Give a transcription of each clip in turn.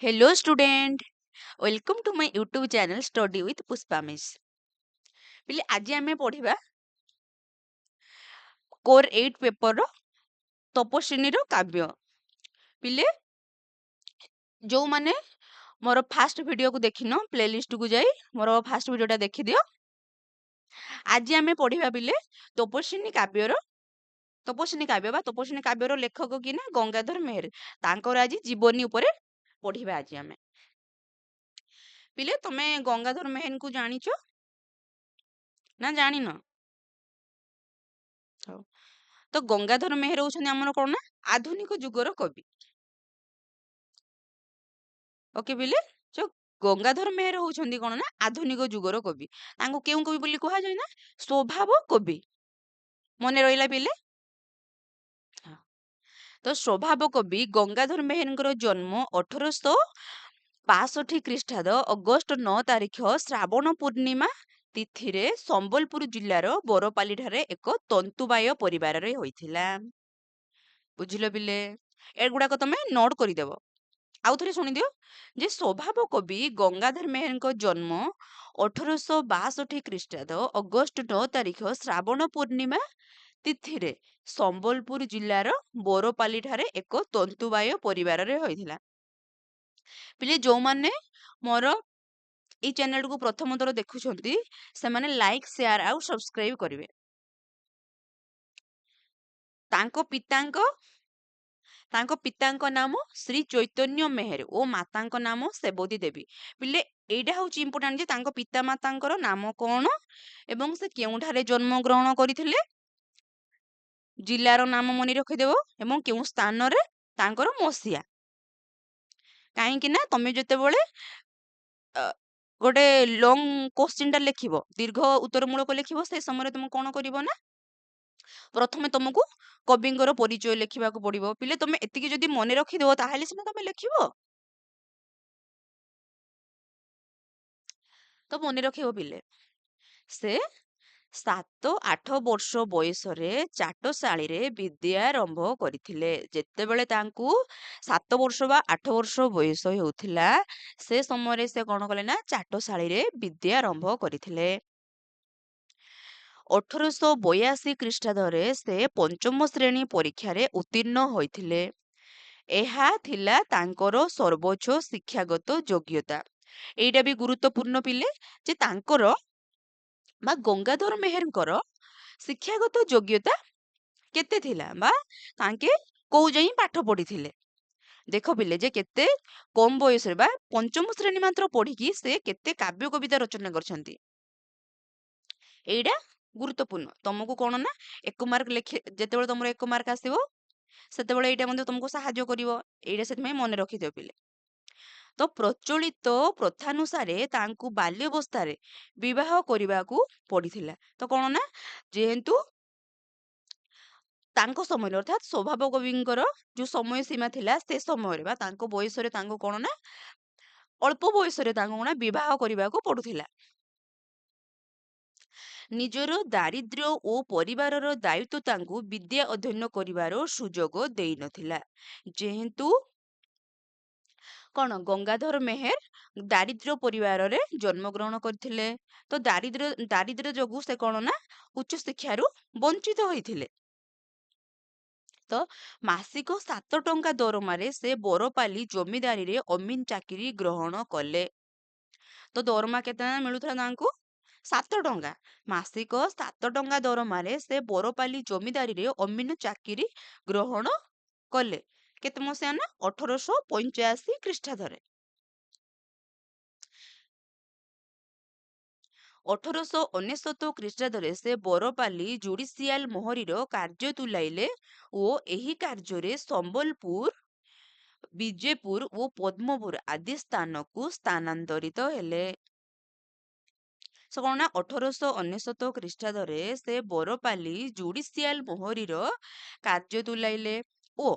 Hello student, welcome to my YouTube channel Study with Pushpa Miss. ପିଲେ ଆଜି ଆମେ ପଢିବା କୋର 8 ପେପରର ତପସ୍ୱିନୀର କାବ୍ୟ। ପିଲେ ଯୋଉମାନେ ମୋର ଫାଷ୍ଟ ଭିଡିଓକୁ ଦେଖିନ ପ୍ଲେଲିଷ୍ଟକୁ ଯାଇ ମୋର ଫାଷ୍ଟ ଭିଡିଓଟା ଦେଖିଦିଅ। ଆଜି ଆମେ ପଢିବା ପିଲେ ତପସ୍ୱିନୀ କାବ୍ୟ ବା ତପସ୍ୱିନୀ କାବ୍ୟର ଲେଖକ କି ନା ଗଙ୍ଗାଧର ମେହେର। ତାଙ୍କର ଆଜି ଜୀବନୀ ଉପରେ ପଢିବା ଆଜି ଆମେ। ପିଲେ ତମେ ଗଙ୍ଗାଧର ମେହେରଙ୍କୁ ଜାଣିଛ ନା ଜାଣିନ? ହଉ। ତ ଗଙ୍ଗାଧର ମେହେର ହଉଛନ୍ତି ଆମର କଣ ନା ଆଧୁନିକ ଯୁଗର କବି। ଓକେ ପିଲେ, ଯୋଉ ଗଙ୍ଗାଧର ମେହେର ହଉଛନ୍ତି କଣ ନା ଆଧୁନିକ ଯୁଗର କବି। ତାଙ୍କୁ କେଉଁ କବି ବୋଲି କୁହାଯାଏ ନା ସ୍ୱଭାବ କବି। ମନେ ରହିଲା ପିଲେ? ହଁ। ତ ସ୍ୱଭାବ କବି ଗଙ୍ଗାଧର ମେହେରଙ୍କର ଜନ୍ମ 1862 ଖ୍ରୀଷ୍ଟାବ୍ଦ ଅଗଷ୍ଟ 9 ତାରିଖ ଶ୍ରାବଣ ପୂର୍ଣ୍ଣିମା ତିଥିରେ ସମ୍ବଲପୁର ଜିଲ୍ଲାର ବରପାଲିଠାରେ ଏକ ତନ୍ତୁବାୟ ପରିବାରରେ ହୋଇଥିଲା। ବୁଝିଲ ପିଲେ? ଏଗୁଡାକ ତମେ ନୋଟ କରିଦେବ। ଆଉ ଥରେ ଶୁଣିଦିଅ ଯେ ସ୍ୱଭାବ କବି ଗଙ୍ଗାଧର ମେହେରଙ୍କ ଜନ୍ମ 1862 ଖ୍ରୀଷ୍ଟାବ୍ଦ ଅଗଷ୍ଟ 9 ତାରିଖ ଶ୍ରାବଣ ପୂର୍ଣ୍ଣିମା ତିଥିରେ ସମ୍ବଲପୁର ଜିଲ୍ଲାର ବୋରପାଲିଠାରେ ଏକ ତନ୍ତୁବାୟ ପରିବାରରେ ହୋଇଥିଲା। ପିଲେ ଯୋଉମାନେ ମୋର ଏଇ ଚ୍ୟାନେଲକୁ ପ୍ରଥମ ଥର ଦେଖୁଛନ୍ତି ସେମାନେ ଲାଇକ୍ ସେୟାର ଆଉ ସବସ୍କ୍ରାଇବ କରିବେ। ତାଙ୍କ ପିତାଙ୍କ ନାମ ଶ୍ରୀ ଚୈତନ୍ୟ ମେହେର ଓ ମାତାଙ୍କ ନାମ ସେବତୀ ଦେବୀ। ପିଲେ ଏଇଟା ହଉଛି ଇମ୍ପୋର୍ଟାଣ୍ଟ ଯେ ତାଙ୍କ ପିତା ମାତାଙ୍କର ନାମ କଣ ଏବଂ ସେ କେଉଁଠାରେ ଜନ୍ମ ଗ୍ରହଣ କରିଥିଲେ, ଜିଲ୍ଲାର ନାମ ମନେ ରଖିଦେବ ଏବଂ କେଉଁ ସ୍ଥାନରେ ତାଙ୍କର ମସିହା। କାହିଁକି ନା ତମେ ଯେତେବେଳେ ଗୋଟେ ଲଙ୍ଗ କୋଶ୍ଚିନ୍ଟା ଲେଖିବ, ଦୀର୍ଘ ଉତ୍ତରମୂଳକ ଲେଖିବ, ସେ ସମୟରେ ତମେ କଣ କରିବ ନା ପ୍ରଥମେ ତମକୁ କବିଙ୍କର ପରିଚୟ ଲେଖିବାକୁ ପଡିବ। ପିଲେ ତମେ ଏତିକି ଯଦି ମନେ ରଖିଦେବ ତାହେଲେ ସିନା ତମେ ଲେଖିବ। ତ ମନେ ରଖିବ ପିଲେ, ସେ 7-8 ବର୍ଷ ବୟସରେ ଚାଟଶାଳୀରେ ବିଦ୍ୟାରମ୍ଭ କରିଥିଲେ। ଯେତେବେଳେ ତାଙ୍କୁ 7 ବର୍ଷ ବା 8 ବର୍ଷ ବୟସ ହେଉଥିଲା ସେ ସମୟରେ ସେ କଣ କଲେ ନା ଚାଟଶାଳୀରେ ବିଦ୍ୟାରମ୍ଭ କରିଥିଲେ। 1882 ଖ୍ରୀଷ୍ଟାବ୍ଦରେ ସେ ପଞ୍ଚମ ଶ୍ରେଣୀ ପରୀକ୍ଷାରେ ଉତ୍ତୀର୍ଣ୍ଣ ହୋଇଥିଲେ। ଏହା ଥିଲା ତାଙ୍କର ସର୍ବୋଚ୍ଚ ଶିକ୍ଷାଗତ ଯୋଗ୍ୟତା। ଏଇଟା ବି ଗୁରୁତ୍ୱପୂର୍ଣ୍ଣ ପିଲେ ଯେ ତାଙ୍କର ବା ଗଙ୍ଗାଧର ମେହେରଙ୍କର ଶିକ୍ଷାଗତ ଯୋଗ୍ୟତା କେତେ ଥିଲା ବା ତାଙ୍କେ କୋଉ ଯାଇ ପାଠ ପଢିଥିଲେ। ଦେଖ ପିଲେ ଯେ କେତେ କମ ବୟସରେ ବା ପଞ୍ଚମ ଶ୍ରେଣୀ ମାତ୍ର ପଢିକି ସେ କେତେ କାବ୍ୟ କବିତା ରଚନା କରିଛନ୍ତି। ଏଇଟା ଗୁରୁତ୍ୱପୂର୍ଣ୍ଣ। ତମକୁ କଣ ନା 1 ମାର୍କ ଯେତେବେଳେ ତମର 1 ମାର୍କ ଆସିବ ସେତେବେଳେ ଏଇଟା ମଧ୍ୟ ତମକୁ ସାହାଯ୍ୟ କରିବ। ଏଇଟା ସେଥିପାଇଁ ମନେ ରଖିଦିଅ ପିଲେ। ତ ପ୍ରଚଳିତ ପ୍ରଥାନୁସାରେ ତାଙ୍କୁ ବାଲ୍ୟାବସ୍ଥାରେ ବିବାହ କରିବାକୁ ପଡିଥିଲା। ତ କଣ ନା ଯେହେତୁ ତାଙ୍କ ସମୟରେ ଅର୍ଥାତ୍ ସ୍ୱଭାବ କବିଙ୍କର ଯୋଉ ସମୟ ସୀମା ଥିଲା ସେ ସମୟରେ ବା ତାଙ୍କ ବୟସରେ ତାଙ୍କୁ କଣ ନା ଅଳ୍ପ ବୟସରେ ତାଙ୍କୁ କଣ ବିବାହ କରିବାକୁ ପଡୁଥିଲା। ନିଜର ଦାରିଦ୍ର୍ୟ ଓ ପରିବାରର ଦାୟିତ୍ୱ ତାଙ୍କୁ ବିଦ୍ୟା ଅଧ୍ୟୟନ କରିବାର ସୁଯୋଗ ଦେଇନଥିଲା। ଯେହେତୁ କଣ ଗଙ୍ଗାଧର ମେହେର ଦାରିଦ୍ର୍ୟ ପରିବାରରେ ଜନ୍ମଗ୍ରହଣ କରିଥିଲେ, ତ ଦାରିଦ୍ର୍ୟ ଯୋଗୁ ସେ କଣ ନା ଉଚ୍ଚ ଶିକ୍ଷାରୁ ବଞ୍ଚିତ ହୋଇଥିଲେ। ତ ମାସିକ 7 ଟଙ୍କା ଦରମାରେ ସେ ବରପାଲି ଜମିଦାରିରେ ଅମିନ ଚାକିରି ଗ୍ରହଣ କଲେ। ତ ଦରମା କେତେ ମିଳୁଥିଲା ତାଙ୍କୁ? 7 ଟଙ୍କା। ମାସିକ 7 ଟଙ୍କା ଦରମାରେ ସେ ବରପାଲି ଜମିଦାରିରେ ଅମିନ ଚାକିରି ଗ୍ରହଣ କଲେ। କେତେ ମସିହା ନା 1885 ଖ୍ରୀଷ୍ଟାବ୍ଦରେ। 1899 ଖ୍ରୀଷ୍ଟାବ୍ଦରେ ସେ ବରପାଲି ଜୁଡିସିଆଲ ମୋହରିର କାର୍ଯ୍ୟ ତୁଲାଇଲେ ଓ ଏହି କାର୍ଯ୍ୟରେ ସମ୍ବଲପୁର, ବିଜେପୁର ଓ ପଦ୍ମପୁର ଆଦି ସ୍ଥାନକୁ ସ୍ଥାନାନ୍ତରିତ ହେଲେ। କଣ ନା 1899 ଖ୍ରୀଷ୍ଟାବ୍ଦରେ ସେ ବରପାଲି ଜୁଡିସିଆଲ ମୋହରିର କାର୍ଯ୍ୟ ତୁଲାଇଲେ ଓ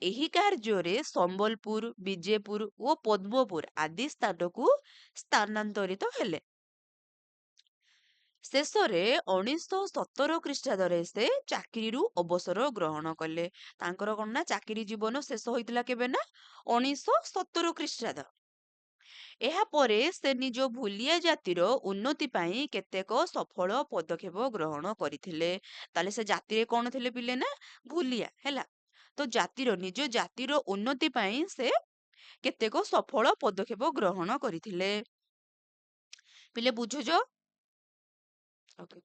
ଏହି କାର୍ଯ୍ୟରେ ସମ୍ବଲପୁର, ବିଜେପୁର ଓ ପଦ୍ମପୁର ଆଦି ସ୍ଥାନକୁ ସ୍ଥାନାନ୍ତରିତ ହେଲେ। ଶେଷରେ 1917 ଖ୍ରୀଷ୍ଟାବ୍ଦରେ ସେ ଚାକିରିରୁ ଅବସର ଗ୍ରହଣ କଲେ। ତାଙ୍କର କଣ ନା ଚାକିରି ଜୀବନ ଶେଷ ହୋଇଥିଲା କେବେ ନା 1917 ଖ୍ରୀଷ୍ଟାବ୍ଦ। ଏହାପରେ ସେ ନିଜ ଭୁଲିଆ ଜାତିର ଉନ୍ନତି ପାଇଁ କେତେକ ସଫଳ ପଦକ୍ଷେପ ଗ୍ରହଣ କରିଥିଲେ। ତାହେଲେ ସେ ଜାତିରେ କଣ ଥିଲେ ପିଲେ ନା ଭୁଲିଆ ହେଲା। ତ ନିଜ ଜାତିର ଉନ୍ନତି ପାଇଁ ସେ କେତେକ ସଫଳ ପଦକ୍ଷେପ ଗ୍ରହଣ କରିଥିଲେ। ପିଲେ ବୁଝୁଛ? ଓକେ।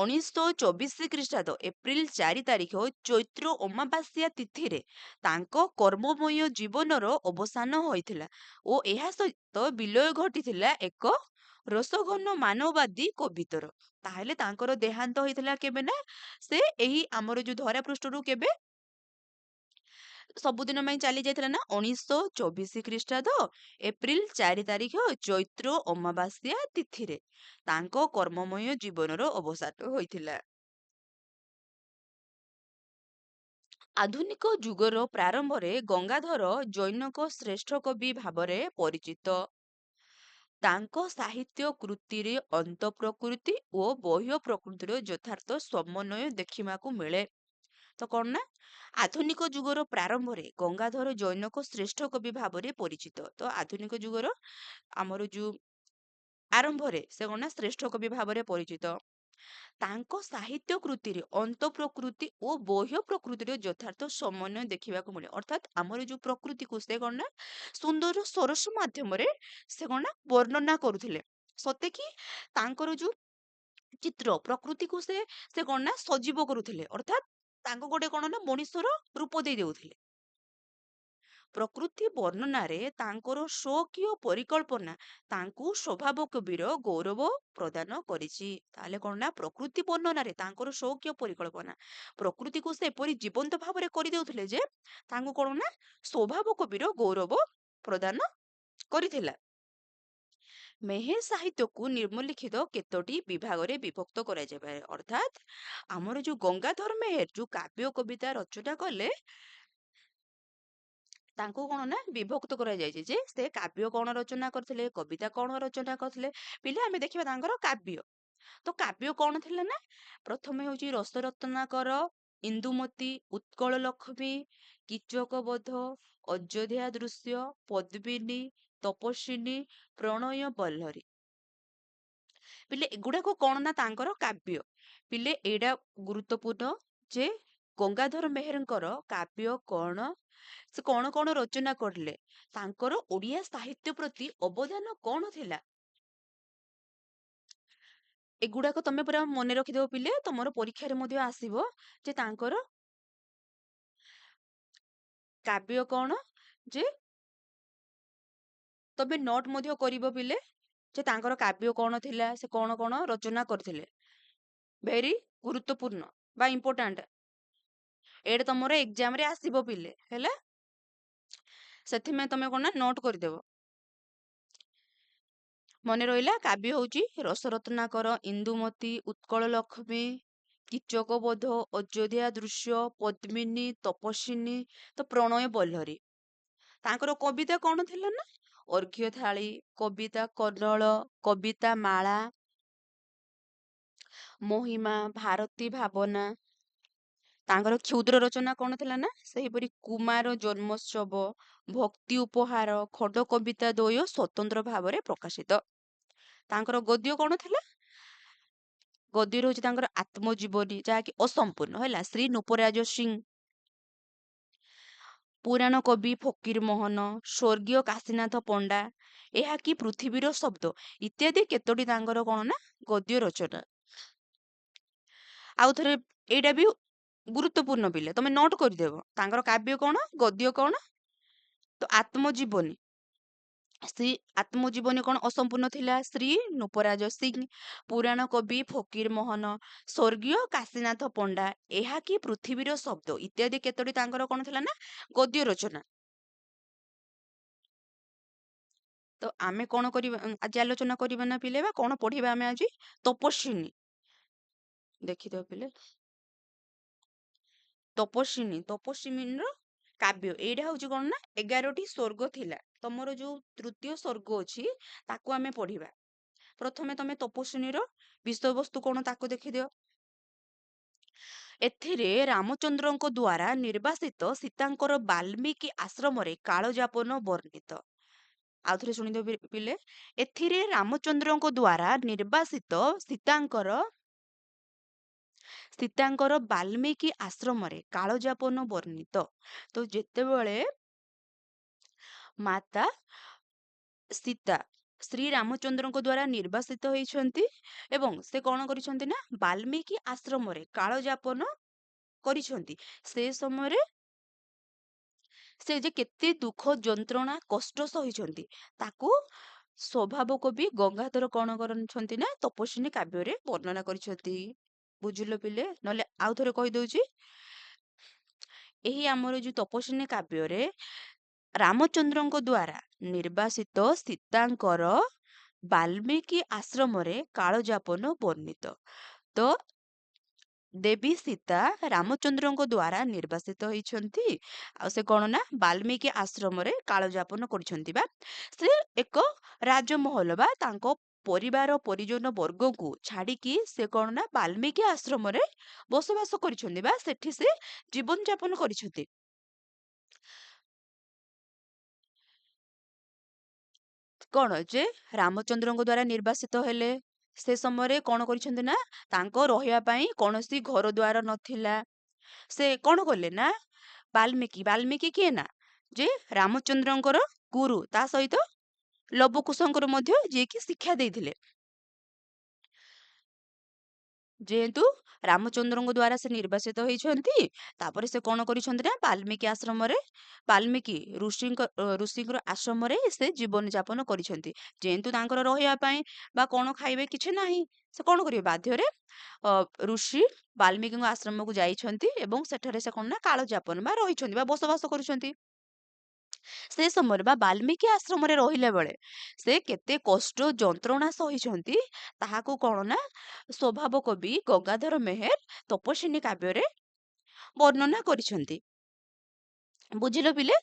1924 ଖ୍ରୀଷ୍ଟାବ୍ଦ ଏପ୍ରିଲ 4 ତାରିଖ ଚୈତ୍ର ଅମାବାସ୍ୟା ତିଥିରେ ତାଙ୍କ କର୍ମମୟ ଜୀବନର ଅବସାନ ହୋଇଥିଲା ଓ ଏହା ସହିତ ବିଲୟ ଘଟିଥିଲା ଏକ ରସଘନ ମାନବବାଦୀ କବିତର। ତାହେଲେ ତାଙ୍କର ଦେହାନ୍ତ ହୋଇଥିଲା କେବେ ନା ସେ ଏହି ଆମର ଯୋଉ ଧରା ପୃଷ୍ଠରୁ କେବେ ସବୁଦିନ ପାଇଁ ଚାଲି ଯାଇଥିଲା ନା 1924 ଖ୍ରୀଷ୍ଟାବ୍ଦ ଏପ୍ରିଲ 4 ତାରିଖ ଚୈତ୍ର ଅମାବାସ୍ୟା ତିଥିରେ ତାଙ୍କ କର୍ମମୟ ଜୀବନର ଅବସାନ ହୋଇଥିଲା। ଆଧୁନିକ ଯୁଗର ପ୍ରାରମ୍ଭରେ ଗଙ୍ଗାଧର ଜୈନଙ୍କ ଶ୍ରେଷ୍ଠ କବି ଭାବରେ ପରିଚିତ। ତାଙ୍କ ସାହିତ୍ୟ କୃତିରେ ଅନ୍ତଃପ୍ରକୃତି ଓ ବହ୍ୟ ପ୍ରକୃତିର ଯଥାର୍ଥ ସମନ୍ୱୟ ଦେଖିବାକୁ ମିଳେ। ତ କଣ ନା ଆଧୁନିକ ଯୁଗର ପ୍ରାରମ୍ଭରେ ଗଙ୍ଗାଧର ଜୈନକ ଶ୍ରେଷ୍ଠ କବି ଭାବରେ ପରିଚିତ। ତ ଆଧୁନିକ ଯୁଗର ଆମର ଯୋଉ ଆରମ୍ଭରେ ସେ କଣ ନା ଶ୍ରେଷ୍ଠ କବି ଭାବରେ ପରିଚିତ। ତାଙ୍କ ସାହିତ୍ୟ କୃତିରେ ଅନ୍ତଃପ୍ରକୃତି ଓ ବହ୍ୟ ପ୍ରକୃତିର ଯଥାର୍ଥ ସମନ୍ୱୟ ଦେଖିବାକୁ ମିଳେ। ଅର୍ଥାତ୍ ଆମର ଯୋଉ ପ୍ରକୃତିକୁ ସେ କଣ ନା ସୁନ୍ଦର ସରସ ମାଧ୍ୟମରେ ସେ କଣ ନା ବର୍ଣ୍ଣନା କରୁଥିଲେ। ସତେ କି ତାଙ୍କର ଯୋଉ ଚିତ୍ର ପ୍ରକୃତିକୁ ସେ କଣ ନା ସଜୀବ କରୁଥିଲେ। ଅର୍ଥାତ୍ ତାଙ୍କୁ ଗୋଟେ କଣ ନା ମଣିଷର ରୂପ ଦେଇ ଦେଉଥିଲେ। ପ୍ରକୃତି ବର୍ଣ୍ଣନାରେ ତାଙ୍କର ସ୍ୱକୀୟ ପରିକଳ୍ପନା ତାଙ୍କୁ ସ୍ୱଭାବ କବିର ଗୌରବ ପ୍ରଦାନ କରିଛି। ତାହେଲେ କଣ ନା ପ୍ରକୃତି ବର୍ଣ୍ଣନାରେ ତାଙ୍କର ସ୍ୱକୀୟ ପରିକଳ୍ପନା ପ୍ରକୃତିକୁ ସେ ଏପରି ଜୀବନ୍ତ ଭାବରେ କରିଦେଉଥିଲେ ଯେ ତାଙ୍କୁ କଣ ନା ସ୍ୱଭାବ କବିର ଗୌରବ ପ୍ରଦାନ କରିଥିଲା। ମେହେର ସାହିତ୍ୟକୁ ନିମ୍ନଲିଖିତ କେତୋଟି ବିଭାଗରେ ବିଭକ୍ତ କରାଯାଇପାରେ। ଅର୍ଥାତ୍ ଆମର ଯୋଉ ଗଙ୍ଗାଧର ମେହେର ଯୋଉ କାବ୍ୟ କବିତା ରଚନା କଲେ ତାଙ୍କୁ କଣ ନା ବିଭକ୍ତ କରାଯାଇଛି ଯେ ସେ କାବ୍ୟ କଣ ରଚନା କରିଥିଲେ, କବିତା କଣ ରଚନା କରିଥିଲେ। ପିଲା ଆମେ ଦେଖିବା ତାଙ୍କର କାବ୍ୟ। ତ କାବ୍ୟ କଣ ଥିଲା ନା ପ୍ରଥମେ ହଉଛି ରସରତ୍ନାକର, ଇନ୍ଦୁମତୀ, ଉତ୍କଳ ଲକ୍ଷ୍ମୀ, କୀଚକ ବଧ, ଅଯୋଧ୍ୟା ଦୃଶ୍ୟ, ପଦ୍ମିନୀ, ତପସ୍ୱିନୀ, ପ୍ରଣୟ ବଲ୍ଲରୀ। ପିଲେ ଏଗୁଡାକ କଣ ନା ତାଙ୍କର କାବ୍ୟ। ପିଲେ ଏଇଟା ଗୁରୁତ୍ୱପୂର୍ଣ୍ଣ ଯେ ଗଙ୍ଗାଧର ମେହେରଙ୍କର କାବ୍ୟ କଣ, ସେ କଣ କଣ ରଚନା କରିଲେ, ତାଙ୍କର ଓଡିଆ ସାହିତ୍ୟ ପ୍ରତି ଅବଦାନ କଣ ଥିଲା। ଏଗୁଡାକ ତମେ ପୁରା ମନେ ରଖିଦେବ ପିଲେ, ତମର ପରୀକ୍ଷାରେ ମଧ୍ୟ ଆସିବ ଯେ ତାଙ୍କର କାବ୍ୟ କଣ, ଯେ ତମେ ନୋଟ ମଧ୍ୟ କରିବ ପିଲେ ଯେ ତାଙ୍କର କାବ୍ୟ କଣ ଥିଲା, ସେ କଣ କଣ ରଚନା କରିଥିଲେ। ଭେରି ଗୁରୁତ୍ୱପୂର୍ଣ୍ଣ ବା ଇମ୍ପୋର୍ଟାଣ୍ଟ। ଏଇଟା ତମର ଏକ୍ଜାମ ରେ ଆସିବ ପିଲେ ହେଲା। ସେଥିପାଇଁ ତମେ କଣ ନା ନୋଟ କରିଦେବ। ମନେ ରହିଲା କାବ୍ୟ ହଉଛି ରସରତ୍ନାକର, ଇନ୍ଦୁମତୀ, ଉତ୍କଳ ଲକ୍ଷ୍ମୀ, କୀଚକ ବଧ, ଅଯୋଧ୍ୟା ଦୃଶ୍ୟ, ପଦ୍ମିନୀ, ତପସ୍ୱିନୀ, ତ ପ୍ରଣୟ ବଲ୍ଲରୀ। ତାଙ୍କର କବିତା କଣ ଥିଲା ନା ଅର୍ଘ୍ୟ ଥାଳି, କବିତା କନ୍ନଳ, କବିତା ମାଳା, ମହିମା, ଭାରତୀ ଭାବନା। ତାଙ୍କର କ୍ଷୁଦ୍ର ରଚନା କଣ ଥିଲା ନା ସେହିପରି କୁମାର ଜନ୍ମୋତ୍ସବ, ଭକ୍ତି ଉପହାର, ଖଣ୍ଡ କବିତା ଦ୍ୱୟ ସ୍ୱତନ୍ତ୍ର ଭାବରେ ପ୍ରକାଶିତ। ତାଙ୍କର ଗଦ୍ୟ କଣ ଥିଲା, ଗଦ୍ୟ ରହୁଛି ତାଙ୍କର ଆତ୍ମଜୀବନୀ ଯାହାକି ଅସମ୍ପୂର୍ଣ୍ଣ ହେଲା, ଶ୍ରୀ ନୃପରାଜ ସିଂ, ପୁରାଣ କବି ଫକୀର ମୋହନ, ସ୍ୱର୍ଗୀୟ କାଶୀନାଥ ପଣ୍ଡା, ଏହା କି ପୃଥିବୀର ଶବ୍ଦ ଇତ୍ୟାଦି କେତୋଟି ତାଙ୍କର କଣ ନା ଗଦ୍ୟ ରଚନା। ଆଉ ଥରେ ଏଇଟା ବି ଗୁରୁତ୍ୱପୂର୍ଣ୍ଣ ପିଲେ ତମେ ନୋଟ କରିଦେବ। ତାଙ୍କର କାବ୍ୟ କଣ, ଗଦ୍ୟ କଣ, ତ ଆତ୍ମଜୀବନୀ, ଶ୍ରୀ ଆତ୍ମଜୀବନୀ କଣ ଅସମ୍ପୂର୍ଣ୍ଣ ଥିଲା, ଶ୍ରୀ ନୃପରାଜ ସିଂ, ପୁରାଣ କବି ଫକୀର ମୋହନ, ସ୍ୱର୍ଗୀୟ କାଶୀନାଥ ପଣ୍ଡା, ଏହା କି ପୃଥିବୀର ଶବ୍ଦ ଇତ୍ୟାଦି କେତୋଟି ତାଙ୍କର କଣ ଥିଲା ନା ଗଦ୍ୟ ରଚନା। ତ ଆମେ କଣ କରିବା ଆଜି ଆଲୋଚନା କରିବା ନା ପିଲେ, ବା କଣ ପଢିବା ଆମେ ଆଜି, ତପସ୍ୱିନୀ। ଦେଖିଦେବ ପିଲେ ତପସ୍ୱିନୀର କାବ୍ୟ। ଏଇଟା ହଉଛି କଣ ନା 11ଟି ସ୍ୱର୍ଗ ଥିଲା। ତମର ଯୋଉ ତୃତୀୟ ସ୍ୱର୍ଗ ଅଛି ତାକୁ ଆମେ ପଢିବା। ପ୍ରଥମେ ତମେ ତପସ୍ୱିନୀର ବିଷୟବସ୍ତୁ କଣ ତାକୁ ଦେଖିଦିଅ। ଏଥିରେ ରାମଚନ୍ଦ୍ରଙ୍କ ଦ୍ୱାରା ନିର୍ବାସିତ ସୀତାଙ୍କର ବାଲ୍ମୀକି ଆଶ୍ରମରେ କାଳଯାପନ ବର୍ଣ୍ଣିତ। ଆଉଥରେ ଶୁଣିଦିଅ ପିଲେ। ଏଥିରେ ରାମଚନ୍ଦ୍ରଙ୍କ ଦ୍ୱାରା ନିର୍ବାସିତ ସୀତାଙ୍କର ବାଲ୍ମୀକି ଆଶ୍ରମରେ କାଳଯାପନ ବର୍ଣ୍ଣିତ। ତ ଯେତେବେଳେ ମାତା ସୀତା ଶ୍ରୀ ରାମଚନ୍ଦ୍ରଙ୍କ ଦ୍ୱାରା ନିର୍ବାସିତ ହେଇଛନ୍ତି ଏବଂ ସେ କଣ କରିଛନ୍ତି ନା ବାଲ୍ମୀକି ଆଶ୍ରମରେ କାଳଯାପନ କରିଛନ୍ତି, ସେ ସମୟରେ ସେ ଯେ କେତେ ଦୁଃଖ ଯନ୍ତ୍ରଣା କଷ୍ଟ ସହିଛନ୍ତି ତାକୁ ସ୍ୱଭାବ କବି ଗଙ୍ଗାଧର କଣ କରିଛନ୍ତି ନା ତପସ୍ୱିନୀ କାବ୍ୟରେ ବର୍ଣ୍ଣନା କରିଛନ୍ତି। ବୁଝିଲ ପିଲେ? ନହେଲେ ଆଉ ଥରେ କହିଦଉଛି, ଏହି ଆମର ଯୋଉ ତପସ୍ୱିନୀ କାବ୍ୟରେ ରାମଚନ୍ଦ୍ରଙ୍କ ଦ୍ୱାରା ନିର୍ବାସିତ ସୀତାଙ୍କର ବାଲ୍ମୀକି ଆଶ୍ରମରେ କାଳଯାପନ ବର୍ଣ୍ଣିତ। ତ ଦେବୀ ସୀତା ରାମଚନ୍ଦ୍ରଙ୍କ ଦ୍ୱାରା ନିର୍ବାସିତ ହେଇଛନ୍ତି, ଆଉ ସେ କଣ ନା ବାଲ୍ମୀକି ଆଶ୍ରମରେ କାଳଯାପନ କରିଛନ୍ତି, ବା ସେ ଏକ ରାଜମହଲ ବା ତାଙ୍କ ପରିବାର ପରିଜନ ବର୍ଗଙ୍କୁ ଛାଡିକି ସେ କଣ ନା ବାଲ୍ମୀକି ଆଶ୍ରମରେ ବସବାସ କରିଛନ୍ତି ବା ସେଠି ସେ ଜୀବନ ଯାପନ କରିଛନ୍ତି। କଣ ଯେ ରାମଚନ୍ଦ୍ରଙ୍କ ଦ୍ୱାରା ନିର୍ବାସିତ ହେଲେ, ସେ ସମୟରେ କଣ କରିଛନ୍ତି ନା ତାଙ୍କ ରହିବା ପାଇଁ କୌଣସି ଘର ଦ୍ୱାର ନଥିଲା। ସେ କଣ କଲେ ନା ବାଲ୍ମୀକି କିଏ ନା ଯେ ରାମଚନ୍ଦ୍ରଙ୍କର ଗୁରୁ, ତା ସହିତ ଲବକୁଶଙ୍କର ମଧ୍ୟ ଯିଏକି ଶିକ୍ଷା ଦେଇଥିଲେ। ଯେହେତୁ ରାମଚନ୍ଦ୍ରଙ୍କ ଦ୍ୱାରା ସେ ନିର୍ବାସିତ ହେଇଛନ୍ତି, ତାପରେ ସେ କଣ କରିଛନ୍ତି ନା ବାଲ୍ମୀକି ଆଶ୍ରମରେ ବାଲ୍ମୀକି ଋଷିଙ୍କର ଆଶ୍ରମରେ ସେ ଜୀବନ ଯାପନ କରିଛନ୍ତି। ଯେହେତୁ ତାଙ୍କର ରହିବା ପାଇଁ ବା କଣ ଖାଇବେ କିଛି ନାହିଁ, ସେ କଣ କରିବେ ବାଧ୍ୟରେ ଋଷି ବାଲ୍ମୀକିଙ୍କ ଆଶ୍ରମକୁ ଯାଇଛନ୍ତି ଏବଂ ସେଠାରେ ସେ କଣ ନା କାଳଯାପନ ବା ରହିଛନ୍ତି ବା ବସବାସ କରୁଛନ୍ତି। ସେ ସମୟରେ ବା ବାଲ୍ମୀକି ଆଶ୍ରମରେ ରହିଲା ବେଳେ ସେ କେତେ କଷ୍ଟ ଯନ୍ତ୍ରଣା ସହିଛନ୍ତି ତାହାକୁ କଣ ନା ସ୍ୱଭାବ କବି ଗଙ୍ଗାଧର ମେହେର ତପସ୍ୱିନୀ କାବ୍ୟରେ ବର୍ଣ୍ଣନା କରିଛନ୍ତି। ବୁଝିଲ ପିଲେ?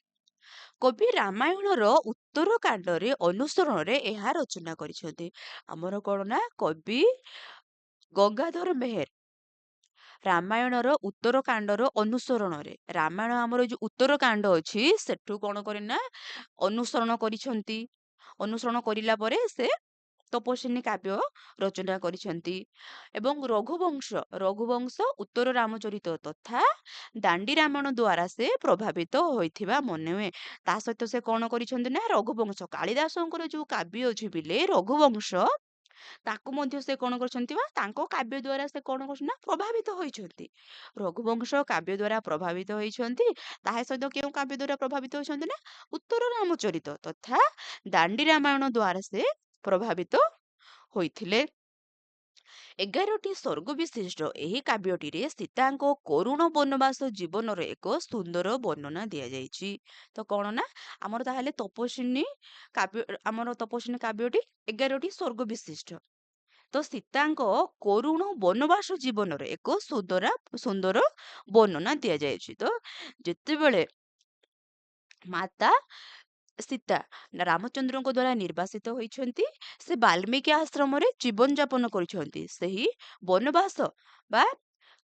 କବି ରାମାୟଣର ଉତ୍ତର କାଣ୍ଡରେ ଅନୁସରଣରେ ଏହା ରଚନା କରିଛନ୍ତି। ଆମର କଣ ନା କବି ଗଙ୍ଗାଧର ମେହେର ରାମାୟଣର ଉତ୍ତର କାଣ୍ଡର ଅନୁସରଣରେ, ରାମାୟଣ ଆମର ଯୋଉ ଉତ୍ତର କାଣ୍ଡ ଅଛି ସେଠୁ କଣ କରେ ନା ଅନୁସରଣ କରିଛନ୍ତି। ଅନୁସରଣ କରିଲା ପରେ ସେ ତପସ୍ୱିନୀ କାବ୍ୟ ରଚନା କରିଛନ୍ତି। ଏବଂ ରଘୁବଂଶ ଉତ୍ତର ରାମଚରିତ ତଥା ଦାଣ୍ଡି ରାମାୟଣ ଦ୍ୱାରା ସେ ପ୍ରଭାବିତ ହୋଇଥିବା ମନେ ହୁଏ। ତା ସହିତ ସେ କଣ କରିଛନ୍ତି ନା ରଘୁବଂଶ କାଳିଦାସଙ୍କର ଯୋଉ କାବ୍ୟ ଅଛି ପିଲେ ରଘୁବଂଶ, ତାକୁ ମଧ୍ୟ ସେ କଣ କରିଛନ୍ତି ବା ତାଙ୍କ କାବ୍ୟ ଦ୍ୱାରା ସେ କଣ କରୁଛନ୍ତି ନା ପ୍ରଭାବିତ ହୋଇଛନ୍ତି। ରଘୁବଂଶ କାବ୍ୟ ଦ୍ୱାରା ପ୍ରଭାବିତ ହୋଇଛନ୍ତି। ତାହା ସହିତ କେଉଁ କାବ୍ୟ ଦ୍ୱାରା ପ୍ରଭାବିତ ହୋଇଛନ୍ତି ନା ଉତ୍ତର ରାମଚରିତ ତଥା ଦାଣ୍ଡି ରାମାୟଣ ଦ୍ୱାରା ସେ ପ୍ରଭାବିତ ହୋଇଥିଲେ। 11ଟି ସ୍ୱର୍ଗ ବିଶିଷ୍ଟ ଏହି କାବ୍ୟଟିରେ ସୀତାଙ୍କ କରୁଣ ବନବାସ ଜୀବନର ଏକ ସୁନ୍ଦର ବର୍ଣ୍ଣନା ଦିଆଯାଇଛି। ତ କଣ ନା ଆମର ତାହେଲେ ତପସ୍ୱିନୀ କାବ୍ୟଟି 11ଟି ସ୍ୱର୍ଗ ବିଶିଷ୍ଟ। ତ ସୀତାଙ୍କ କରୁଣ ବନବାସ ଜୀବନରେ ଏକ ସୁନ୍ଦର ବର୍ଣ୍ଣନା ଦିଆଯାଇଛି। ତ ଯେତେବେଳେ ମାତା ସୀତା ରାମଚନ୍ଦ୍ରଙ୍କ ଦ୍ୱାରା ନିର୍ବାସିତ ହୋଇଛନ୍ତି, ସେ ବାଲ୍ମୀକି ଆଶ୍ରମରେ ଜୀବନ ଯାପନ କରିଛନ୍ତି। ସେହି ବନବାସ ବା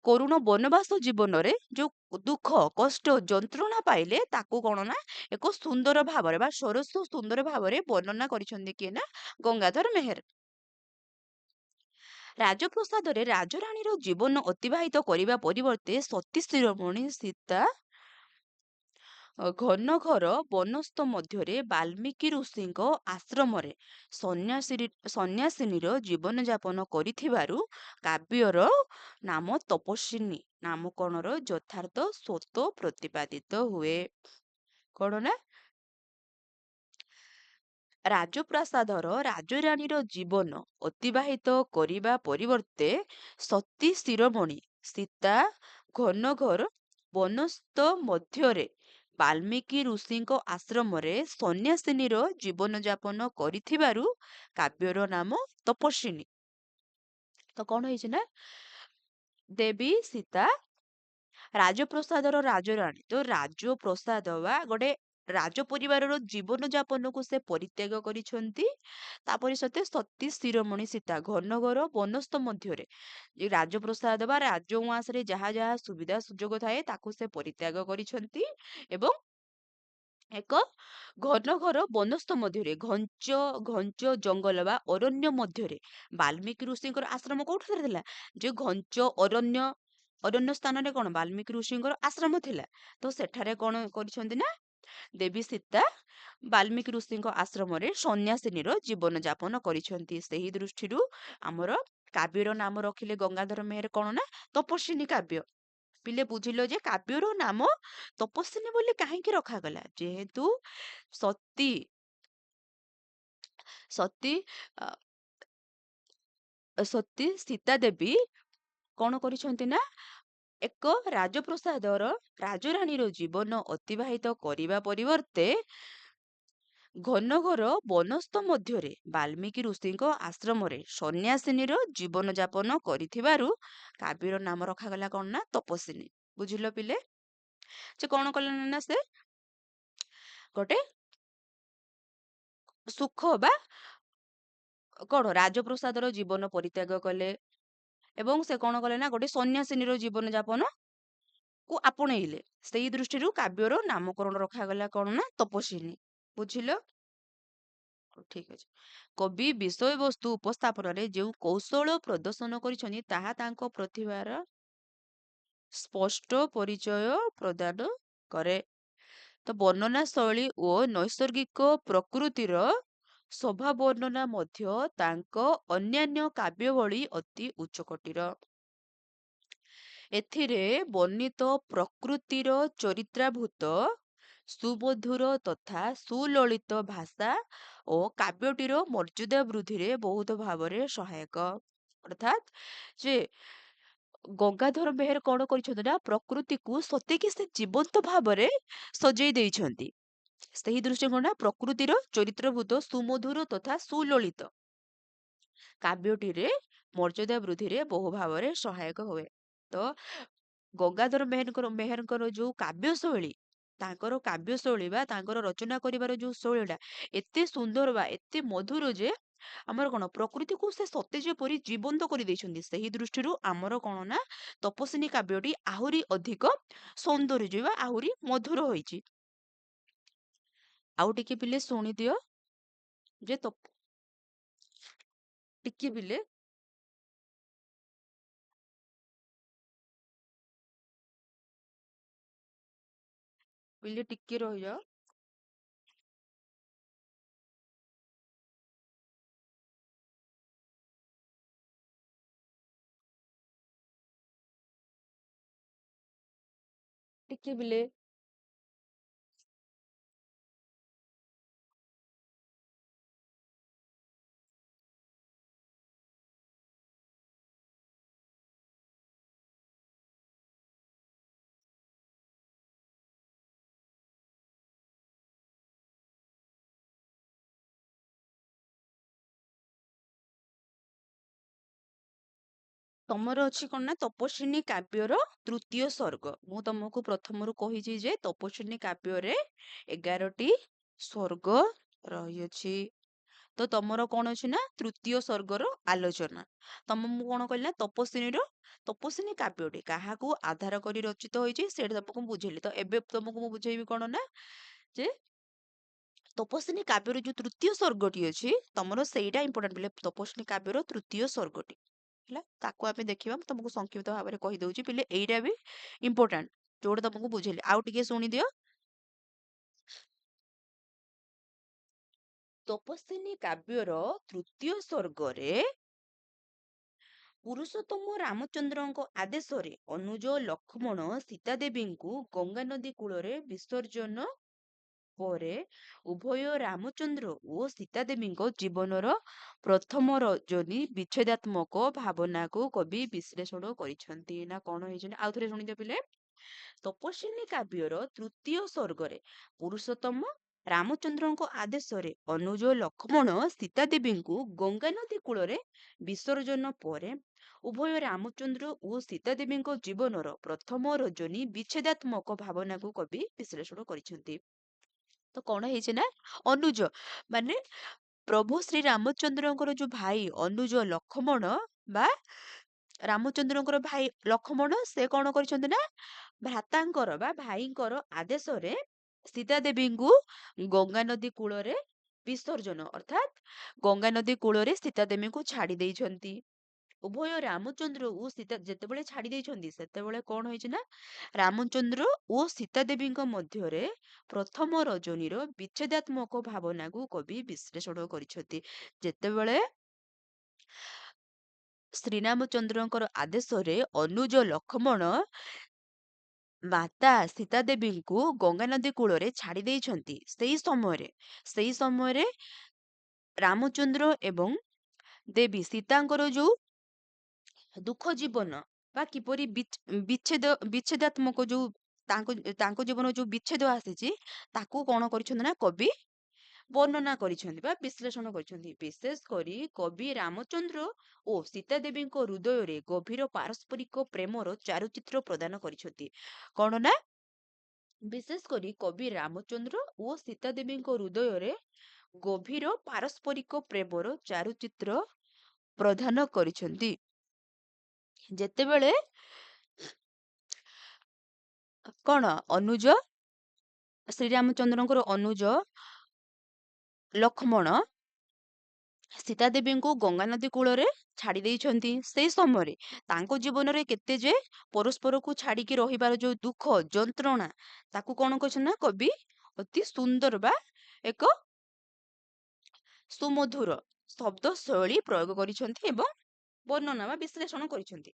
କରୁଣ ବନବାସ ଜୀବନରେ ଯୋଉ ଦୁଃଖ କଷ୍ଟ ଯନ୍ତ୍ରଣା ପାଇଲେ ତାକୁ କଣ ନା ଏକ ସୁନ୍ଦର ଭାବରେ ବା ସରସ ସୁନ୍ଦର ଭାବରେ ବର୍ଣ୍ଣନା କରିଛନ୍ତି କିଏ ନା ଗଙ୍ଗାଧର ମେହେର। ରାଜପ୍ରସାଦରେ ରାଜରାଣୀର ଜୀବନ ଅତିବାହିତ କରିବା ପରିବର୍ତ୍ତେ ସତୀ ଶିରୋମଣୀ ସୀତା ଘନ ଘର ବନସ୍ଥ ମଧ୍ୟରେ ବାଲ୍ମୀକି ଋଷିଙ୍କ ଆଶ୍ରମରେ ସନ୍ନ୍ୟାସିନୀର ଜୀବନ ଯାପନ କରିଥିବାରୁ କାବ୍ୟର ନାମ ତପସ୍ୱିନୀ ନାମକରଣର ଯଥାର୍ଥ ସ୍ୱତ ପ୍ରତିପାଦିତ ହୁଏ। କଣ ନା ରାଜପ୍ରାସାଦର ରାଜରାଣୀର ଜୀବନ ଅତିବାହିତ କରିବା ପରିବର୍ତ୍ତେ ସତୀ ଶିରୋମଣୀ ସୀତା ଘନ ଘର ବନସ୍ଥ ମଧ୍ୟରେ ବାଲ୍ମୀକି ଋଷିଙ୍କ ଆଶ୍ରମରେ ସନ୍ନ୍ୟାସିନୀର ଜୀବନ ଯାପନ କରିଥିବାରୁ କାବ୍ୟର ନାମ ତପସ୍ୱିନୀ। ତ କଣ ହେଇଛି ନା ଦେବୀ ସୀତା ରାଜପ୍ରସାଦର ରାଜରାଣୀ, ତ ରାଜପ୍ରସାଦ ବା ଗୋଟେ ରାଜ ପରିବାରର ଜୀବନ ଯାପନକୁ ସେ ପରିତ୍ୟାଗ କରିଛନ୍ତି। ତାପରେ ସତୀ ଶିରୋମଣି ସୀତା ଘନଘୋର ବନସ୍ତ ମଧ୍ୟରେ ଯେ ରାଜପ୍ରସାଦ ବା ରାଜଉଆସରେ ଯାହା ଯାହା ସୁବିଧା ସୁଯୋଗ ଥାଏ ତାକୁ ସେ ପରିତ୍ୟାଗ କରିଛନ୍ତି ଏବଂ ଏକ ଘନ ଘର ବନସ୍ତ ମଧ୍ୟରେ ଘଞ୍ଚ ଘଞ୍ଚ ଜଙ୍ଗଲ ବା ଅରଣ୍ୟ ମଧ୍ୟରେ ବାଲ୍ମୀକି ଋଷିଙ୍କର ଆଶ୍ରମ କୋଉଠି ଥିଲା? ଯେ ଘଞ୍ଚ ଅରଣ୍ୟ ସ୍ଥାନରେ କଣ ବାଲ୍ମୀକି ଋଷିଙ୍କର ଆଶ୍ରମ ଥିଲା। ତ ସେଠାରେ କଣ କରିଛନ୍ତି ନା ଦେବୀ ସୀତା ବାଲ୍ମୀକି ଋଷିଙ୍କ ଆଶ୍ରମରେ ସନ୍ନ୍ୟାସିନୀର ଜୀବନ ଯାପନ କରିଛନ୍ତି। ସେହି ଦୃଷ୍ଟିରୁ ଆମର କାବ୍ୟର ନାମ ରଖିଲେ ଗଙ୍ଗାଧର ମେହେର କଣ ନା ତପସ୍ୱିନୀ କାବ୍ୟ। ପିଲେ ବୁଝିଲ ଯେ କାବ୍ୟର ନାମ ତପସ୍ୱିନୀ ବୋଲି କାହିଁକି ରଖାଗଲା? ଯେହେତୁ ସତୀ ସତୀ ଅ, ସତୀ ସୀତା ଦେବୀ କଣ କରିଛନ୍ତି ନା ଏକ ରାଜପ୍ରସାଦର ରାଜରାଣୀର ଜୀବନ ଅତିବାହିତ କରିବା ପରିବର୍ତ୍ତେ ଘନଘୋର ବନସ୍ତ ମଧ୍ୟରେ ବାଲ୍ମୀକି ଋଷିଙ୍କ ଆଶ୍ରମରେ ସନ୍ନ୍ୟାସିନୀର ଜୀବନ ଯାପନ କରିଥିବାରୁ କାବ୍ୟର ନାମ ରଖାଗଲା କଣ ନା ତପସ୍ୱିନୀ। ବୁଝିଲ ପିଲେ? ସେ କଣ କଲେ ନା ସେ ଗୋଟେ ସୁଖ ବା କଣ ରାଜପ୍ରସାଦର ଜୀବନ ପରିତ୍ୟାଗ କଲେ ଏବଂ ସେ କଣ କଲେ ନା ଗୋଟେ ସନ୍ନ୍ୟାସିନୀର ଜୀବନ ଯାପନ କୁ ଆପଣେଇଲେ। ସେଇ ଦୃଷ୍ଟିରୁ କାବ୍ୟର ନାମକରଣ ରଖାଗଲା କଣ ନା ତପସ୍ୱିନୀ। ବୁଝିଲ? ହଉ, ଠିକ ଅଛି। କବି ବିଷୟବସ୍ତୁ ଉପସ୍ଥାପନରେ ଯେଉଁ କୌଶଳ ପ୍ରଦର୍ଶନ କରିଛନ୍ତି ତାହା ତାଙ୍କ ପ୍ରତିଭାର ସ୍ପଷ୍ଟ ପରିଚୟ ପ୍ରଦାନ କରେ। ତ ବର୍ଣ୍ଣନା ଶୈଳୀ ଓ ନୈସର୍ଗିକ ପ୍ରକୃତିର ଶୋଭା ବର୍ଣ୍ଣନା ମଧ୍ୟ ତାଙ୍କ ଅନ୍ୟାନ୍ୟ କାବ୍ୟ ଭଳି ଅତି ଉଚ୍ଚକୋଟୀର। ଏଥିରେ ବର୍ଣ୍ଣିତ ପ୍ରକୃତିର ଚରିତ୍ରାଭୂତ ସୁମଧୁର ତଥା ସୁଲଳିତ ଭାଷା ଓ କାବ୍ୟଟିର ମର୍ଯ୍ୟାଦା ବୃଦ୍ଧିରେ ବହୁତ ଭାବରେ ସହାୟକ। ଅର୍ଥାତ୍ ଯେ ଗଙ୍ଗାଧର ମେହେର କଣ କରିଛନ୍ତି ନା ପ୍ରକୃତିକୁ ସତେକି ସେ ଜୀବନ୍ତ ଭାବରେ ସଜେଇ ଦେଇଛନ୍ତି। ସେହି ଦୃଷ୍ଟିକୋଣ ନା ପ୍ରକୃତିର ଚରିତ୍ରଭୂତ ସୁମଧୁର ତଥା ସୁଲଳିତ କାବ୍ୟଟିରେ ମର୍ଯ୍ୟାଦା ବୃଦ୍ଧିରେ ବହୁ ଭାବରେ ସହାୟକ ହୁଏ। ତ ଗଙ୍ଗାଧର ମେହେରଙ୍କର ଯୋଉ କାବ୍ୟ ଶୈଳୀ ତାଙ୍କର କାବ୍ୟ ଶୈଳୀ ବା ତାଙ୍କର ରଚନା କରିବାର ଯୋଉ ଶୈଳୀଟା ଏତେ ସୁନ୍ଦର ବା ଏତେ ମଧୁର ଯେ ଆମର କଣ ପ୍ରକୃତିକୁ ସେ ସତେ ଯେପରି ଜୀବନ୍ତ କରିଦେଇଛନ୍ତି। ସେହି ଦୃଷ୍ଟିରୁ ଆମର କଣ ନା ତପସ୍ୱିନୀ କାବ୍ୟଟି ଆହୁରି ଅଧିକ ସୌନ୍ଦର୍ଯ୍ୟ ବା ଆହୁରି ମଧୁର ହୋଇଛି। ଆଉ ଟିକେ ପିଲେ ଶୁଣିଦିଅ ଯେ ଟିକେ ପିଲେ ଟିକେ ରହିଯାଅ। ଟିକେ ପିଲେ ତମର ଅଛି କଣ ନା ତପସ୍ୱିନୀ କାବ୍ୟର ତୃତୀୟ ସର୍ଗ। ମୁଁ ତମକୁ ପ୍ରଥମରୁ କହିଛି ଯେ ତପସ୍ୱିନୀ କାବ୍ୟରେ 11ଟି ସର୍ଗ ରହିଅଛି। ତ ତମର କଣ ଅଛି ନା ତୃତୀୟ ସର୍ଗର ଆଲୋଚନା। ମୁଁ କଣ କହିଲି ନା ତପସ୍ୱିନୀ କାବ୍ୟଟି କାହାକୁ ଆଧାର କରି ରଚିତ ହୋଇଛି ସେଇଟା ତମକୁ ମୁଁ ବୁଝେଇଲି। ତ ଏବେ ତମକୁ ମୁଁ ବୁଝେଇବି କଣ ନା ଯେ ତପସ୍ୱିନୀ କାବ୍ୟର ଯୋଉ ତୃତୀୟ ସର୍ଗଟି ଅଛି ତମର ସେଇଟା ଇମ୍ପୋର୍ଟାଣ୍ଟ ପିଲେ। ତପସ୍ୱିନୀ କାବ୍ୟର ତୃତୀୟ ସର୍ଗଟି ହେଲା ତାକୁ ଆମେ ଦେଖିବା। ମୁଁ ତମକୁ ସଂକ୍ଷିପ୍ତ ଭାବରେ କହିଦଉଛି ପିଲେ ଏଇଟା ବି ଇମ୍ପୋର୍ଟାଣ୍ଟ ଯୋଉଟା ତମକୁ ବୁଝେଇଲି। ଆଉ ଟିକେ ଶୁଣିଦିଅ। ତପସ୍ୱିନୀ କାବ୍ୟର ତୃତୀୟ ସର୍ଗରେ ପୁରୁଷୋତ୍ତମ ରାମଚନ୍ଦ୍ରଙ୍କ ଆଦେଶରେ ଅନୁଜ ଲକ୍ଷ୍ମଣ ସୀତା ଦେବୀଙ୍କୁ ଗଙ୍ଗା ନଦୀ କୂଳରେ ବିସର୍ଜନ ପରେ ଉଭୟ ରାମଚନ୍ଦ୍ର ଓ ସୀତା ଦେବୀଙ୍କ ଜୀବନର ପ୍ରଥମ ରଜନୀ ବିଚ୍ଛେଦାତ୍ମକ ଭାବନାକୁ କବି ବିଶ୍ଳେଷଣ କରିଛନ୍ତି। ନା କଣ ହେଇଛନ୍ତି ଆଉ ଥରେ ଶୁଣିଦିଅ ପିଲେ। ତପସ୍ୱିନୀ କାବ୍ୟର ତୃତୀୟ ସର୍ଗରେ ପୁରୁଷୋତ୍ତମ ରାମଚନ୍ଦ୍ରଙ୍କ ଆଦେଶରେ ଅନୁଜ ଲକ୍ଷ୍ମଣ ସୀତା ଦେବୀଙ୍କୁ ଗଙ୍ଗା ନଦୀ କୂଳରେ ବିସର୍ଜନ ପରେ ଉଭୟ ରାମଚନ୍ଦ୍ର ଓ ସୀତା ଦେବୀଙ୍କ ଜୀବନର ପ୍ରଥମ ରଜନୀ ବିଚ୍ଛେଦାତ୍ମକ ଭାବନାକୁ କବି ବିଶ୍ଳେଷଣ କରିଛନ୍ତି। ତ କଣ ହେଇଛି ନା ଅନୁଜ ମାନେ ପ୍ରଭୁ ଶ୍ରୀ ରାମଚନ୍ଦ୍ରଙ୍କର ଯୋଉ ଭାଇ ଅନୁଜ ଲକ୍ଷ୍ମଣ ବା ରାମଚନ୍ଦ୍ରଙ୍କର ଭାଇ ଲକ୍ଷ୍ମଣ ସେ କଣ କରିଛନ୍ତି ନା ଭ୍ରାତାଙ୍କର ବା ଭାଇଙ୍କର ଆଦେଶରେ ସୀତା ଦେବୀଙ୍କୁ ଗଙ୍ଗା ନଦୀ କୂଳରେ ବିସର୍ଜନ ଅର୍ଥାତ୍ ଗଙ୍ଗା ନଦୀ କୂଳରେ ସୀତା ଦେବୀଙ୍କୁ ଛାଡି ଦେଇଛନ୍ତି। ଉଭୟ ରାମଚନ୍ଦ୍ର ଓ ସୀତା ଯେତେବେଳେ ଛାଡି ଦେଇଛନ୍ତି ସେତେବେଳେ କଣ ହେଇଛି ନା ରାମଚନ୍ଦ୍ର ଓ ସୀତା ଦେବୀଙ୍କ ମଧ୍ୟରେ ପ୍ରଥମ ରଜନୀର ବିଚ୍ଛେଦାତ୍ମକ ଭାବନାକୁ କବି ବିଶ୍ଳେଷଣ କରିଛନ୍ତି। ଯେତେବେଳେ ଶ୍ରୀରାମଚନ୍ଦ୍ରଙ୍କର ଆଦେଶରେ ଅନୁଜ ଲକ୍ଷ୍ମଣ ମାତା ସୀତା ଦେବୀଙ୍କୁ ଗଙ୍ଗା ନଦୀ କୂଳରେ ଛାଡି ଦେଇଛନ୍ତି ସେଇ ସମୟରେ ରାମଚନ୍ଦ୍ର ଏବଂ ଦେବୀ ସୀତାଙ୍କର ଯୋଉ ଦୁଃଖ ଜୀବନ ବା କିପରି ବିଚ୍ଛେଦାତ୍ମକ ଯୋଉ ତାଙ୍କ ଜୀବନ ଯୋଉ ବିଚ୍ଛେଦ ଆସିଛି ତାକୁ କଣ କରିଛନ୍ତି ନା କବି ବର୍ଣ୍ଣନା କରିଛନ୍ତି ବା ବିଶ୍ଳେଷଣ କରିଛନ୍ତି। ବିଶେଷ କରି କବି ରାମଚନ୍ଦ୍ର ଓ ସୀତା ଦେବୀଙ୍କ ହୃଦୟରେ ଗଭୀର ପାରସ୍ପରିକ ପ୍ରେମର ଚାରୁଚିତ୍ର ପ୍ରଦାନ କରିଛନ୍ତି। କଣ ନା ବିଶେଷ କରି କବି ରାମଚନ୍ଦ୍ର ଓ ସୀତା ଦେବୀଙ୍କ ହୃଦୟରେ ଗଭୀର ପାରସ୍ପରିକ ପ୍ରେମର ଚାରୁଚିତ୍ର ପ୍ରଦାନ କରିଛନ୍ତି। ଯେତେବେଳେ କଣ ଅନୁଜ ଶ୍ରୀରାମଚନ୍ଦ୍ରଙ୍କର ଅନୁଜ ଲକ୍ଷ୍ମଣ ସୀତା ଦେବୀଙ୍କୁ ଗଙ୍ଗା ନଦୀ କୂଳରେ ଛାଡି ଦେଇଛନ୍ତି ସେଇ ସମୟରେ ତାଙ୍କ ଜୀବନରେ କେତେ ଯେ ପରସ୍ପରକୁ ଛାଡିକି ରହିବାର ଯୋଉ ଦୁଃଖ ଯନ୍ତ୍ରଣା ତାକୁ କଣ କରିଛନ୍ତି ନା କବି ଅତି ସୁନ୍ଦର ବା ଏକ ସୁମଧୁର ଶବ୍ଦ ଶୈଳୀ ପ୍ରୟୋଗ କରିଛନ୍ତି ଏବଂ ବର୍ଣ୍ଣନା ବା ବିଶ୍ଳେଷଣ କରିଛନ୍ତି।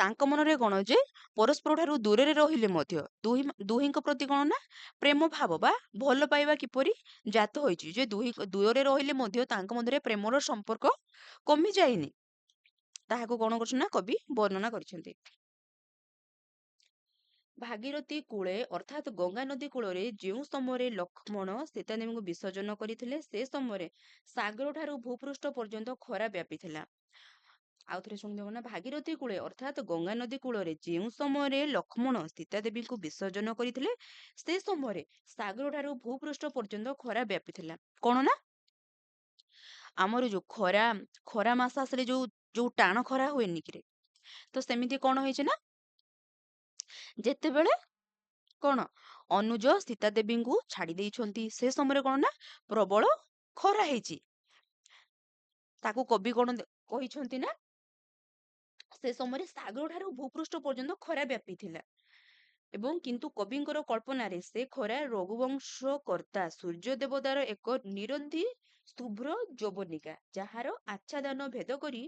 ତାଙ୍କ ମନରେ କଣ ଯେ ପରସ୍ପର ଠାରୁ ଦୂରରେ ରହିଲେ ମଧ୍ୟ ଦୁହିଁଙ୍କ ପ୍ରତି କଣ ନା ପ୍ରେମ ଭାବ ବା ଭଲ ପାଇବା କିପରି ଜାତ ହୋଇଛି ଯେ ଦୂରରେ ରହିଲେ ମଧ୍ୟ ତାଙ୍କ ମଧ୍ୟରେ ପ୍ରେମର ସମ୍ପର୍କ କମି ଯାଇନି ତାହାକୁ କଣ କରୁଛନ୍ତି ନା କବି ବର୍ଣ୍ଣନା କରିଛନ୍ତି। ଭାଗୀରଥୀ କୂଳେ ଅର୍ଥାତ୍ ଗଙ୍ଗା ନଦୀ କୂଳରେ ଯେଉଁ ସମୟରେ ଲକ୍ଷ୍ମଣ ସୀତା ଦେବୀଙ୍କୁ ବିସର୍ଜନ କରିଥିଲେ ସେ ସମୟରେ ସାଗର ଠାରୁ ଭୂପୃଷ୍ଠ ପର୍ଯ୍ୟନ୍ତ ଖରା ବ୍ୟାପିଥିଲା। ଆଉ ଥରେ ଶୁଣିଦେବ ନା ଭାଗୀରଥୀ କୂଳେ ଅର୍ଥାତ୍ ଗଙ୍ଗା ନଦୀ କୂଳରେ ଯେଉଁ ସମୟରେ ଲକ୍ଷ୍ମଣ ସୀତା ଦେବୀଙ୍କୁ ବିସର୍ଜନ କରିଥିଲେ ସେ ସମୟରେ ସାଗର ଠାରୁ ଭୂପୃଷ୍ଠ ପର୍ଯ୍ୟନ୍ତ ଖରା ବ୍ୟାପିଥିଲା। କଣ ନା ଆମର ଯୋଉ ଖରା ଖରା ମାସ ଆସିଲେ ଯୋଉ ଯୋଉ ଟାଣ ଖରା ହୁଏନି କିରେ ତ ସେମିତି କଣ ହେଇଛି ନା ଯେତେବେଳେ କଣ ଅନୁଜ ସୀତା ଦେବୀଙ୍କୁ ଛାଡି ଦେଇଛନ୍ତି ସେ ସମୟରେ କଣ ନା ପ୍ରବଳ ଖରା ହେଇଛି। ତାକୁ କବି କଣ କହିଛନ୍ତି ନା ସେ ସମୟରେ ସାଗର ଠାରୁ ଭୂପୃଷ୍ଠ ପର୍ଯ୍ୟନ୍ତ ଖରା ବ୍ୟାପିଥିଲା। ଏବଂ କିନ୍ତୁ କବିଙ୍କର କଳ୍ପନାରେ ସେ ଖରା ରଘୁବଂଶ କର୍ତ୍ତା ସୂର୍ଯ୍ୟ ଦେବତାର ଏକ ନିରନ୍ଧି ଶୁଭ୍ର ଯବନିକା ଯାହାର ଆଚ୍ଛାଦନ ଭେଦ କରି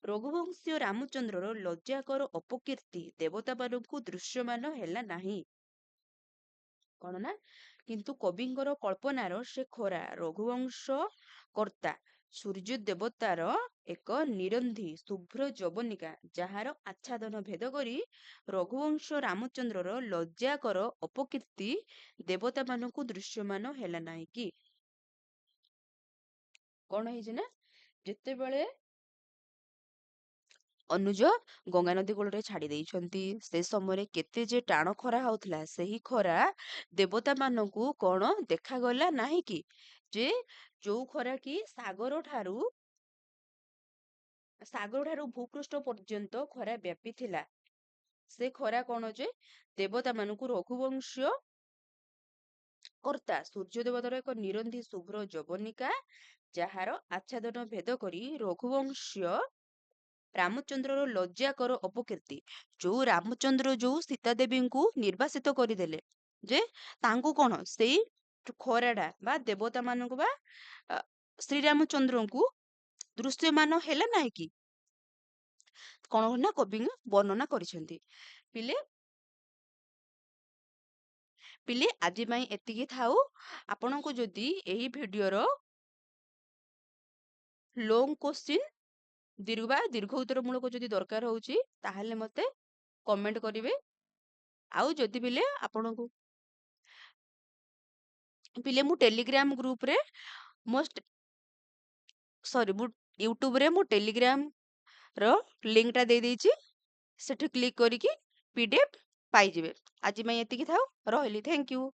ରଘୁବଂଶୀୟ ରାମଚନ୍ଦ୍ରର ଲଜ୍ଜାକର ଅପକୀର୍ତ୍ତି ଦେବତାମାନଙ୍କୁ ଦୃଶ୍ୟମାନ ହେଲା ନାହିଁ। କଣ ନା କିନ୍ତୁ କବିଙ୍କର କଳ୍ପନାର ସେ ଖରା ରଘୁବଂଶ କର୍ତ୍ତା ସୂର୍ଯ୍ୟ ଦେବତାର ଏକ ନିରନ୍ଧି ଶୁଭ୍ର ଯବନିକା ଯାହାର ଆଚ୍ଛାଦନ ଭେଦ କରି ରଘୁବଂଶ ରାମଚନ୍ଦ୍ରର ଲଜ୍ଜାକର ଅପକୀର୍ତ୍ତି ଦେବତାମାନଙ୍କୁ ଦୃଶ୍ୟମାନ ହେଲା ନାହିଁ କି। କଣ ହେଇଛି ନା ଯେତେବେଳେ ଅନୁଜ ଗଙ୍ଗା ନଦୀ କୂଳରେ ଛାଡି ଦେଇଛନ୍ତି ସେ ସମୟରେ କେତେ ଯେ ଟାଣ ଖରା ହଉଥିଲା ସେହି ଖରା ଦେବତା ମାନଙ୍କୁ କଣ ଦେଖାଗଲା ନାହିଁ କି ଯେ ଯୋଉ ଖରା କି ସାଗର ଠାରୁ ଭୂପୃଷ୍ଠ ପର୍ଯ୍ୟନ୍ତ ଖରା ବ୍ୟାପିଥିଲା ସେ ଖରା କଣ ଯେ ଦେବତା ମାନଙ୍କୁ ରଘୁବଂଶୀୟ କର୍ତ୍ତା ସୂର୍ଯ୍ୟ ଦେବତାର ଏକ ନିରନ୍ଧି ଶୁଭ୍ର ଯବନିକା ଯାହାର ଆଚ୍ଛାଦନ ଭେଦ କରି ରଘୁବଂଶୀୟ ରାମଚନ୍ଦ୍ରର ଲଜ୍ଜାକର ଅପକୀର୍ତ୍ତି ଯୋଉ ରାମଚନ୍ଦ୍ର ଯୋଉ ସୀତା ଦେବୀଙ୍କୁ ନିର୍ବାସିତ କରିଦେଲେ ଯେ ତାଙ୍କୁ କଣ ସେଇ ଖରାଟା ବା ଦେବତା ମାନଙ୍କୁ ବା ଅ, ଶ୍ରୀରାମଚନ୍ଦ୍ରଙ୍କୁ ଦୃଶ୍ୟମାନ ହେଲା ନାହିଁ କି କଣ ନା କବି ବର୍ଣ୍ଣନା କରିଛନ୍ତି। ପିଲେ ପିଲେ ଆଜି ପାଇଁ ଏତିକି ଥାଉ। ଆପଣଙ୍କୁ ଯଦି ଏହି ଭିଡିଓର ଲଙ୍ଗ କୋଶ୍ଚିନ୍ ଦୀର୍ଘ ଉତ୍ତର ମୂଳକ ଯଦି ଦରକାର ହଉଛି ତାହେଲେ ମତେ କମେଣ୍ଟ କରିବେ। ଆଉ ଯଦି ପିଲେ ଆପଣଙ୍କୁ ପିଲେ ମୁଁ ଟେଲିଗ୍ରାମ ଗ୍ରୁପରେ ମୋ ମୁଁ ୟୁଟ୍ୟୁବରେ ମୁଁ ଟେଲିଗ୍ରାମ ର ଲିଙ୍କଟା ଦେଇ ଦେଇଛି ସେଠି କ୍ଲିକ୍ କରିକି ପିଡିଏଫ ପାଇଯିବେ। ଆଜି ପାଇଁ ଏତିକି ଥାଉ। ରହିଲି। Thank you.